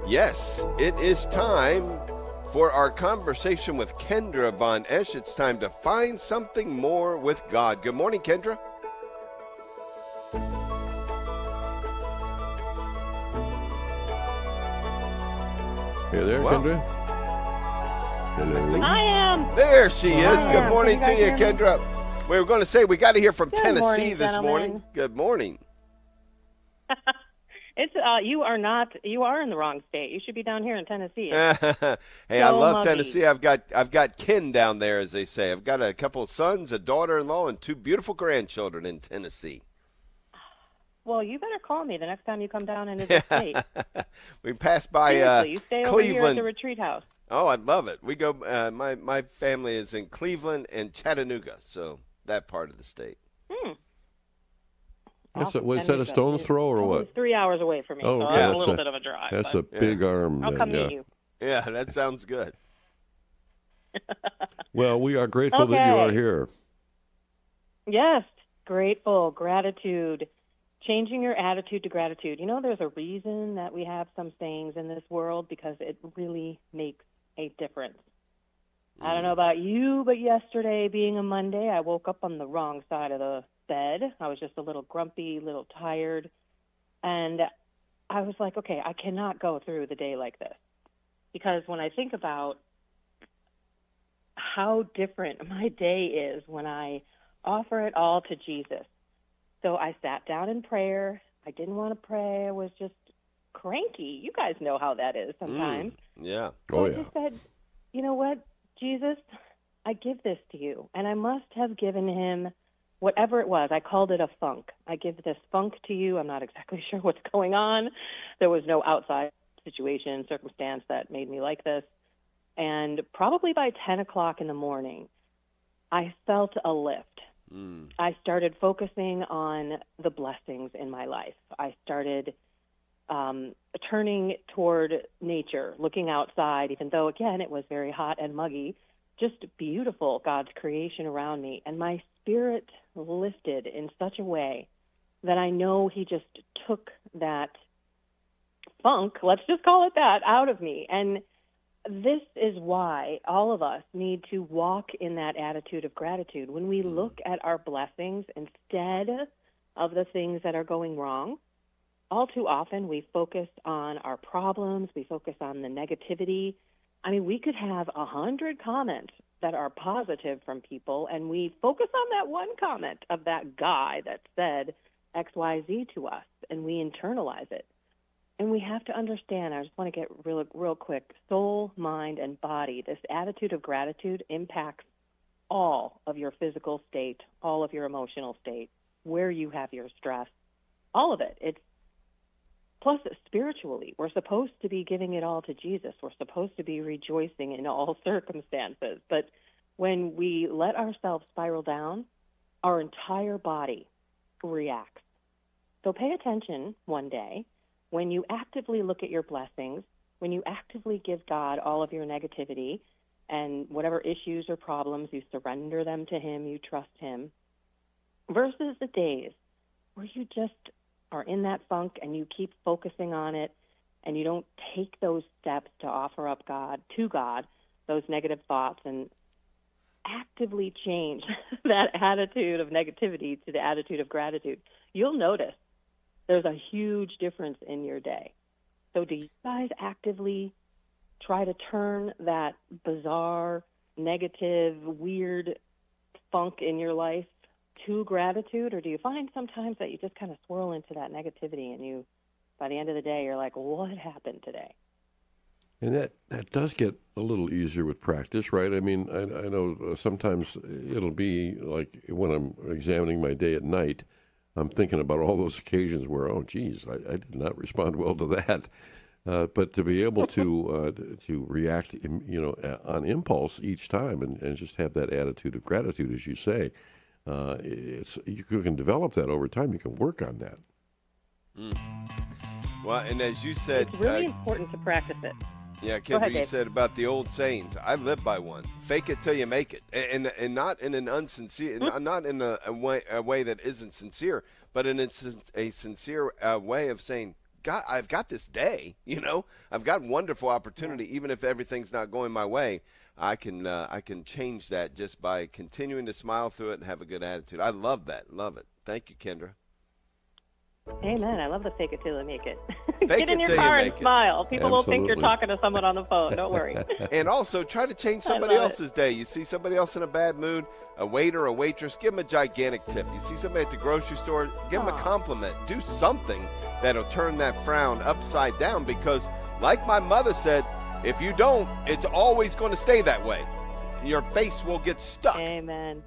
Yes, it is time for our conversation with Kendra Von Esh. It's time to find something more with God. Good morning, Kendra. Hey there, Kendra. Hello. I am. There she is. I Good am. morning Can to you you, guys hear me? Kendra. We were going to say we got to hear from Good Tennessee morning, this morning. gentlemen. Good morning. It's you are not. You are in the wrong state. You should be down here in Tennessee. Hey, I So love muggy. Tennessee. I've got kin down there, as they say. I've got a couple of sons, a daughter-in-law, and two beautiful grandchildren in Tennessee. Well, you better call me the next time you come down into the state. We passed by Seriously, you stay over here at Cleveland. the retreat house. Oh, I'd love it. We go. My family is in Cleveland and Chattanooga, so that part of the state. Awesome. Was that a stone's throw or what? It's 3 hours away from me, Oh, so okay. that's a little bit of a drive. That's but a big arm. I'll come yeah. meet you. Yeah, that sounds good. Well, we are grateful that you are Okay. here. Yes, grateful, gratitude, changing your attitude to gratitude. You know, there's a reason that we have some sayings in this world because it really makes a difference. I don't know about you, but yesterday being a Monday, I woke up on the wrong side of the bed. I was just a little grumpy, a little tired, and I was like, okay, I cannot go through the day like this because when I think about how different my day is when I offer it all to Jesus. So I sat down in prayer. I didn't want to pray. I was just cranky. You guys know how that is sometimes. Yeah. Oh, I yeah. just said, you know what, Jesus, I give this to you. And I must have given him whatever it was. I called it a funk. I give this funk to you. I'm not exactly sure what's going on. There was no outside situation, circumstance that made me like this. And probably by 10 o'clock in the morning, I felt a lift. I started focusing on the blessings in my life. I started turning toward nature, looking outside, even though, again, it was very hot and muggy, just beautiful, God's creation around me. And my spirit lifted in such a way that I know he just took that funk, let's just call it that, out of me. And this is why all of us need to walk in that attitude of gratitude. When we look at our blessings instead of the things that are going wrong, all too often we focus on our problems, we focus on the negativity. I mean, we could have 100 comments that are positive from people, and we focus on that one comment of that guy that said XYZ to us, and we internalize it. And we have to understand, I just want to get real quick, soul, mind, and body. This attitude of gratitude impacts all of your physical state, all of your emotional state, where you have your stress, all of it. Plus, spiritually, we're supposed to be giving it all to Jesus. We're supposed to be rejoicing in all circumstances. But when we let ourselves spiral down, our entire body reacts. So pay attention one day. When you actively look at your blessings, when you actively give God all of your negativity and whatever issues or problems, you surrender them to him, you trust him, versus the days where you just are in that funk and you keep focusing on it and you don't take those steps to offer up to God, those negative thoughts and actively change that attitude of negativity to the attitude of gratitude, you'll notice there's a huge difference in your day. So do you guys actively try to turn that bizarre, negative, weird funk in your life to gratitude, or do you find sometimes that you just kind of swirl into that negativity and by the end of the day, you're like, what happened today? And that does get a little easier with practice, right? I mean, I know sometimes it'll be like when I'm examining my day at night, I'm thinking about all those occasions where, oh, geez, I did not respond well to that. But to be able to react, on impulse each time and just have that attitude of gratitude, as you say, you can develop that over time. You can work on that. Well, and as you said, it's really important to practice it. Yeah, Go ahead, Kendra, you Dave. said about the old sayings. I live by one: "Fake it till you make it," and not in an unsincere, not in a way that isn't sincere, but in a sincere way of saying, got this day. I've got wonderful opportunity. Even if everything's not going my way, I can change that just by continuing to smile through it and have a good attitude. I love that. Love it. Thank you, Kendra. Amen. I love the fake it till you make it. Fake Get in it your till you car and make it. smile. People will think you're Absolutely. talking to someone on the phone. Don't worry. And also try to change somebody love it. else's day. You see somebody else in a bad mood, a waiter, a waitress, give them a gigantic tip. You see somebody at the grocery store, give them a Aw. compliment. Do something that'll turn that frown upside down, because like my mother said, if you don't, it's always going to stay that way. Your face will get stuck. Amen.